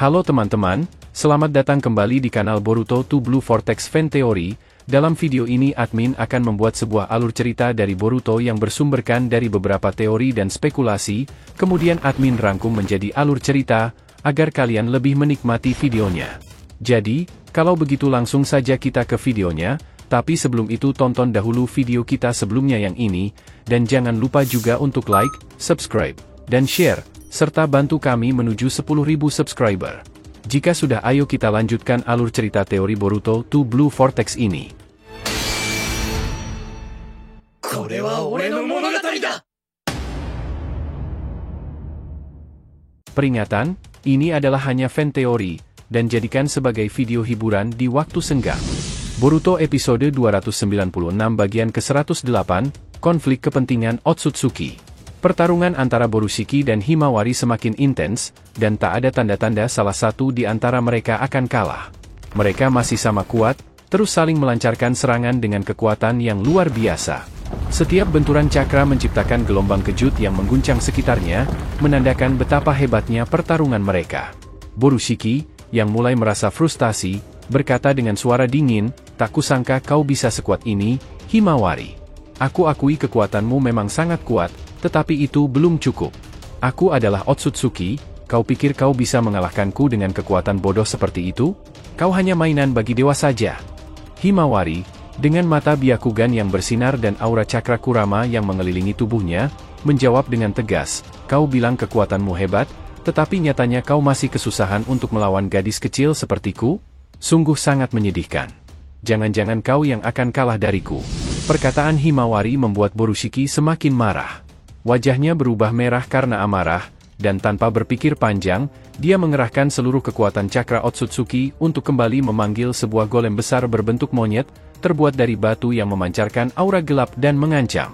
Halo teman-teman, selamat datang kembali di kanal Boruto 2 Blue Vortex Fan Theory. Dalam video ini admin akan membuat sebuah alur cerita dari Boruto yang bersumberkan dari beberapa teori dan spekulasi, kemudian admin rangkum menjadi alur cerita, agar kalian lebih menikmati videonya. Jadi, kalau begitu langsung saja kita ke videonya, tapi sebelum itu tonton dahulu video kita sebelumnya yang ini, dan jangan lupa juga untuk like, subscribe, dan share, serta bantu kami menuju 10.000 subscriber. Jika sudah, ayo kita lanjutkan alur cerita teori Boruto 2 Blue Vortex ini. Peringatan, ini adalah hanya fan teori, dan jadikan sebagai video hiburan di waktu senggang. Boruto episode 296 bagian ke-108, Konflik Kepentingan Otsutsuki. Pertarungan antara Borushiki dan Himawari semakin intens, dan tak ada tanda-tanda salah satu di antara mereka akan kalah. Mereka masih sama kuat, terus saling melancarkan serangan dengan kekuatan yang luar biasa. Setiap benturan cakra menciptakan gelombang kejut yang mengguncang sekitarnya, menandakan betapa hebatnya pertarungan mereka. Borushiki, yang mulai merasa frustasi, berkata dengan suara dingin, "Tak kusangka kau bisa sekuat ini, Himawari. Aku akui kekuatanmu memang sangat kuat, tetapi itu belum cukup. Aku adalah Otsutsuki, kau pikir kau bisa mengalahkanku dengan kekuatan bodoh seperti itu? Kau hanya mainan bagi dewa saja." Himawari, dengan mata Byakugan yang bersinar dan aura cakra Kurama yang mengelilingi tubuhnya, menjawab dengan tegas, "Kau bilang kekuatanmu hebat, tetapi nyatanya kau masih kesusahan untuk melawan gadis kecil sepertiku? Sungguh sangat menyedihkan. Jangan-jangan kau yang akan kalah dariku." Perkataan Himawari membuat Borushiki semakin marah. Wajahnya berubah merah karena amarah, dan tanpa berpikir panjang, dia mengerahkan seluruh kekuatan cakra Otsutsuki untuk kembali memanggil sebuah golem besar berbentuk monyet, terbuat dari batu yang memancarkan aura gelap dan mengancam.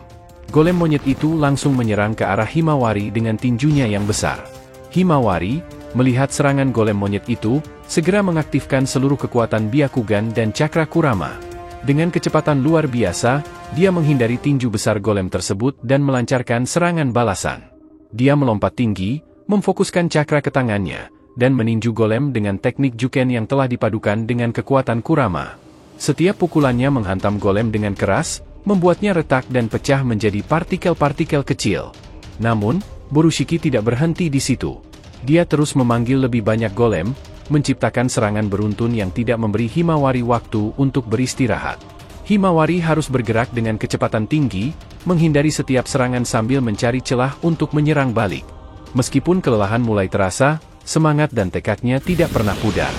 Golem monyet itu langsung menyerang ke arah Himawari dengan tinjunya yang besar. Himawari, melihat serangan golem monyet itu, segera mengaktifkan seluruh kekuatan Byakugan dan cakra Kurama. Dengan kecepatan luar biasa, dia menghindari tinju besar golem tersebut dan melancarkan serangan balasan. Dia melompat tinggi, memfokuskan cakra ke tangannya, dan meninju golem dengan teknik Juken yang telah dipadukan dengan kekuatan Kurama. Setiap pukulannya menghantam golem dengan keras, membuatnya retak dan pecah menjadi partikel-partikel kecil. Namun, Borushiki tidak berhenti di situ. Dia terus memanggil lebih banyak golem, menciptakan serangan beruntun yang tidak memberi Himawari waktu untuk beristirahat. Himawari harus bergerak dengan kecepatan tinggi, menghindari setiap serangan sambil mencari celah untuk menyerang balik. Meskipun kelelahan mulai terasa, semangat dan tekadnya tidak pernah pudar.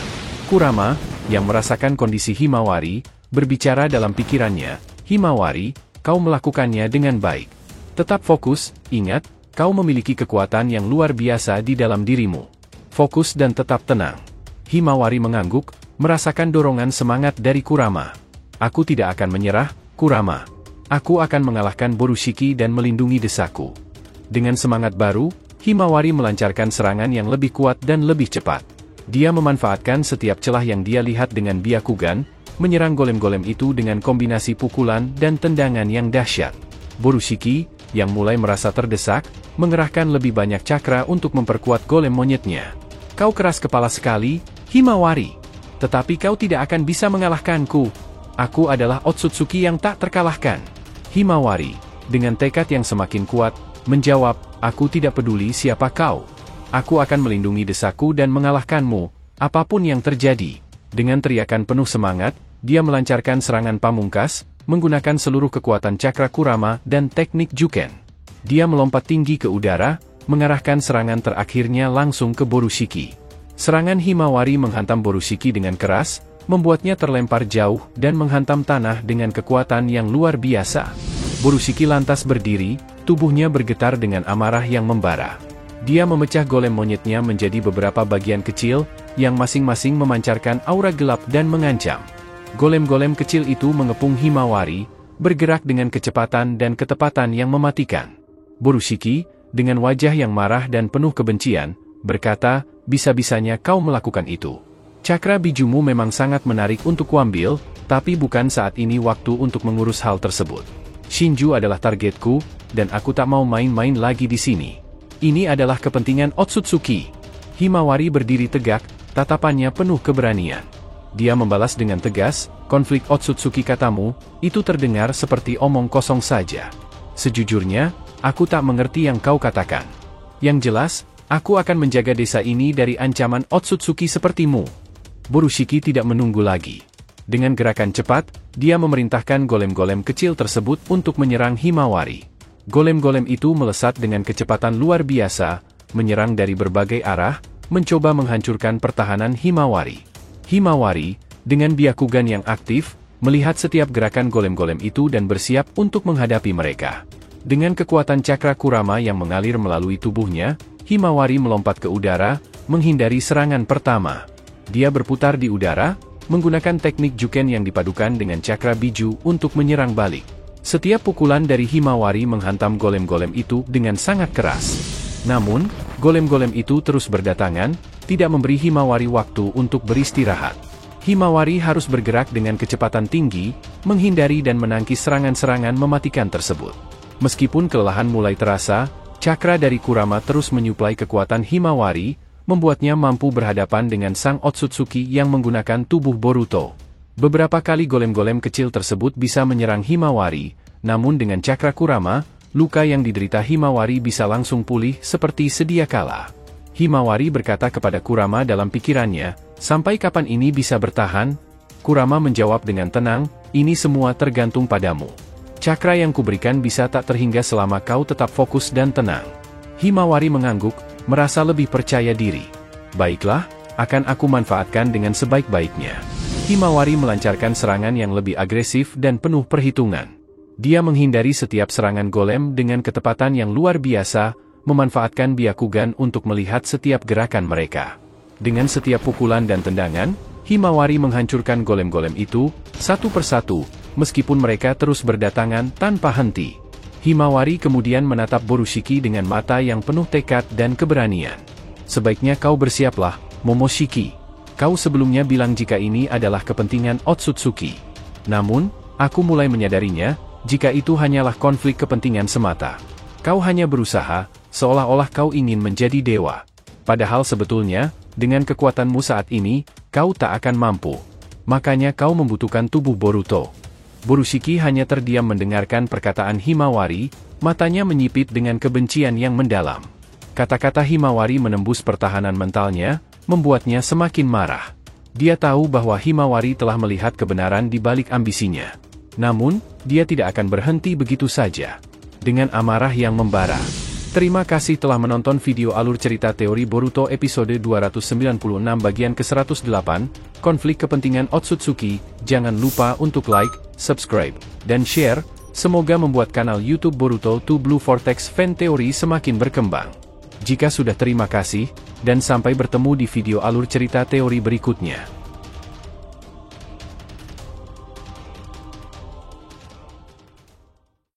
Kurama, yang merasakan kondisi Himawari, berbicara dalam pikirannya, "Himawari, kau melakukannya dengan baik. Tetap fokus, ingat, kau memiliki kekuatan yang luar biasa di dalam dirimu. Fokus dan tetap tenang." Himawari mengangguk, merasakan dorongan semangat dari Kurama. "Aku tidak akan menyerah, Kurama. Aku akan mengalahkan Borushiki dan melindungi desaku." Dengan semangat baru, Himawari melancarkan serangan yang lebih kuat dan lebih cepat. Dia memanfaatkan setiap celah yang dia lihat dengan Byakugan, menyerang golem-golem itu dengan kombinasi pukulan dan tendangan yang dahsyat. Borushiki, yang mulai merasa terdesak, mengerahkan lebih banyak cakra untuk memperkuat golem monyetnya. "Kau keras kepala sekali, Himawari. Tetapi kau tidak akan bisa mengalahkanku. Aku adalah Otsutsuki yang tak terkalahkan." Himawari, dengan tekad yang semakin kuat, menjawab, "Aku tidak peduli siapa kau. Aku akan melindungi desaku dan mengalahkanmu, apapun yang terjadi." Dengan teriakan penuh semangat, dia melancarkan serangan pamungkas, menggunakan seluruh kekuatan cakra Kurama dan teknik Juken. Dia melompat tinggi ke udara, mengarahkan serangan terakhirnya langsung ke Borushiki. Serangan Himawari menghantam Borushiki dengan keras, membuatnya terlempar jauh dan menghantam tanah dengan kekuatan yang luar biasa. Borushiki lantas berdiri, tubuhnya bergetar dengan amarah yang membara. Dia memecah golem monyetnya menjadi beberapa bagian kecil, yang masing-masing memancarkan aura gelap dan mengancam. Golem-golem kecil itu mengepung Himawari, bergerak dengan kecepatan dan ketepatan yang mematikan. Borushiki, dengan wajah yang marah dan penuh kebencian, berkata, "Bisa-bisanya kau melakukan itu. Cakra bijumu memang sangat menarik untuk kuambil, tapi bukan saat ini waktu untuk mengurus hal tersebut. Shinju adalah targetku, dan aku tak mau main-main lagi di sini. Ini adalah kepentingan Otsutsuki." Himawari berdiri tegak, tatapannya penuh keberanian. Dia membalas dengan tegas, "Konflik Otsutsuki katamu, itu terdengar seperti omong kosong saja. Sejujurnya, aku tak mengerti yang kau katakan. Yang jelas, aku akan menjaga desa ini dari ancaman Otsutsuki sepertimu." Borushiki tidak menunggu lagi. Dengan gerakan cepat, dia memerintahkan golem-golem kecil tersebut untuk menyerang Himawari. Golem-golem itu melesat dengan kecepatan luar biasa, menyerang dari berbagai arah, mencoba menghancurkan pertahanan Himawari. Himawari, dengan Byakugan yang aktif, melihat setiap gerakan golem-golem itu dan bersiap untuk menghadapi mereka. Dengan kekuatan cakra Kurama yang mengalir melalui tubuhnya, Himawari melompat ke udara, menghindari serangan pertama. Dia berputar di udara, menggunakan teknik Juken yang dipadukan dengan cakra Biju untuk menyerang balik. Setiap pukulan dari Himawari menghantam golem-golem itu dengan sangat keras. Namun, golem-golem itu terus berdatangan, tidak memberi Himawari waktu untuk beristirahat. Himawari harus bergerak dengan kecepatan tinggi, menghindari dan menangkis serangan-serangan mematikan tersebut. Meskipun kelelahan mulai terasa, cakra dari Kurama terus menyuplai kekuatan Himawari, membuatnya mampu berhadapan dengan sang Otsutsuki yang menggunakan tubuh Boruto. Beberapa kali golem-golem kecil tersebut bisa menyerang Himawari, namun dengan cakra Kurama, luka yang diderita Himawari bisa langsung pulih seperti sedia kala. Himawari berkata kepada Kurama dalam pikirannya, "Sampai kapan ini bisa bertahan?" Kurama menjawab dengan tenang, "Ini semua tergantung padamu. Cakra yang kuberikan bisa tak terhingga selama kau tetap fokus dan tenang." Himawari mengangguk, merasa lebih percaya diri. "Baiklah, akan aku manfaatkan dengan sebaik-baiknya." Himawari melancarkan serangan yang lebih agresif dan penuh perhitungan. Dia menghindari setiap serangan golem dengan ketepatan yang luar biasa, memanfaatkan Byakugan untuk melihat setiap gerakan mereka. Dengan setiap pukulan dan tendangan, Himawari menghancurkan golem-golem itu, satu persatu, meskipun mereka terus berdatangan tanpa henti. Himawari kemudian menatap Borushiki dengan mata yang penuh tekad dan keberanian. "Sebaiknya kau bersiaplah, Momoshiki. Kau sebelumnya bilang jika ini adalah kepentingan Otsutsuki. Namun, aku mulai menyadarinya, jika itu hanyalah konflik kepentingan semata. Kau hanya berusaha, seolah-olah kau ingin menjadi dewa. Padahal sebetulnya, dengan kekuatanmu saat ini, kau tak akan mampu. Makanya kau membutuhkan tubuh Boruto." Borushiki hanya terdiam mendengarkan perkataan Himawari, matanya menyipit dengan kebencian yang mendalam. Kata-kata Himawari menembus pertahanan mentalnya, membuatnya semakin marah. Dia tahu bahwa Himawari telah melihat kebenaran di balik ambisinya. Namun, dia tidak akan berhenti begitu saja. Dengan amarah yang membara. Terima kasih telah menonton video alur cerita teori Boruto episode 296 bagian ke-108, Konflik Kepentingan Otsutsuki. Jangan lupa untuk like, subscribe, dan share, semoga membuat kanal YouTube Boruto 2 Blue Vortex Fan Theory semakin berkembang. Jika sudah terima kasih, dan sampai bertemu di video alur cerita teori berikutnya.